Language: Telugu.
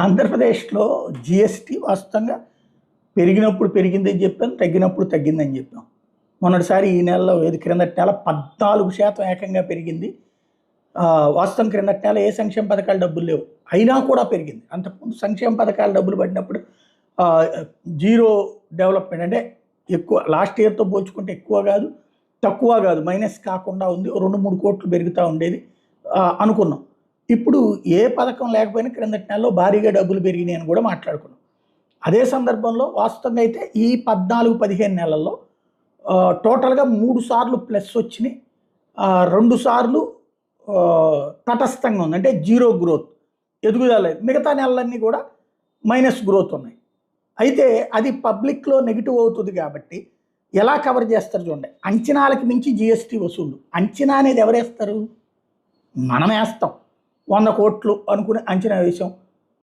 ఆంధ్రప్రదేశ్లో జిఎస్టీ వాస్తవంగా పెరిగినప్పుడు పెరిగిందని చెప్పాం, తగ్గినప్పుడు తగ్గిందని చెప్పాం. మొన్నటిసారి ఈ నెలలో క్రిందటి నెల 14% ఏకంగా పెరిగింది. వాస్తవం క్రిందటి నెల ఏ సంక్షేమ పథకాల డబ్బులు లేవు, అయినా కూడా పెరిగింది. అంతకుముందు సంక్షేమ పథకాల డబ్బులు పడినప్పుడు జీరో డెవలప్మెంట్ అంటే ఎక్కువ, లాస్ట్ ఇయర్తో పోల్చుకుంటే ఎక్కువ కాదు, తక్కువ కాదు, మైనస్ కాకుండా ఉంది. 2-3 కోట్లు పెరుగుతూ ఉండేది అనుకున్నాం. ఇప్పుడు ఏ పథకం లేకపోయినా క్రిందటి నెలలో భారీగా డబ్బులు పెరిగినాయి అని కూడా మాట్లాడుకున్నాం. అదే సందర్భంలో వాస్తవంగా అయితే ఈ 14-15 నెలల్లో టోటల్గా 3 సార్లు ప్లస్ వచ్చినాయి, 2 సార్లు తటస్థంగా ఉంది, అంటే జీరో గ్రోత్, ఎదుగుదల. మిగతా నెలలన్నీ కూడా మైనస్ గ్రోత్ ఉన్నాయి. అయితే అది పబ్లిక్లో నెగిటివ్ అవుతుంది కాబట్టి ఎలా కవర్ చేస్తారు చూడండి. అంచనాలకు మించి జిఎస్టీ వసూళ్ళు. అంచనా అనేది ఎవరేస్తారు? మనం వేస్తాం. 100 కోట్లు అనుకుని అంచనా వేసాం,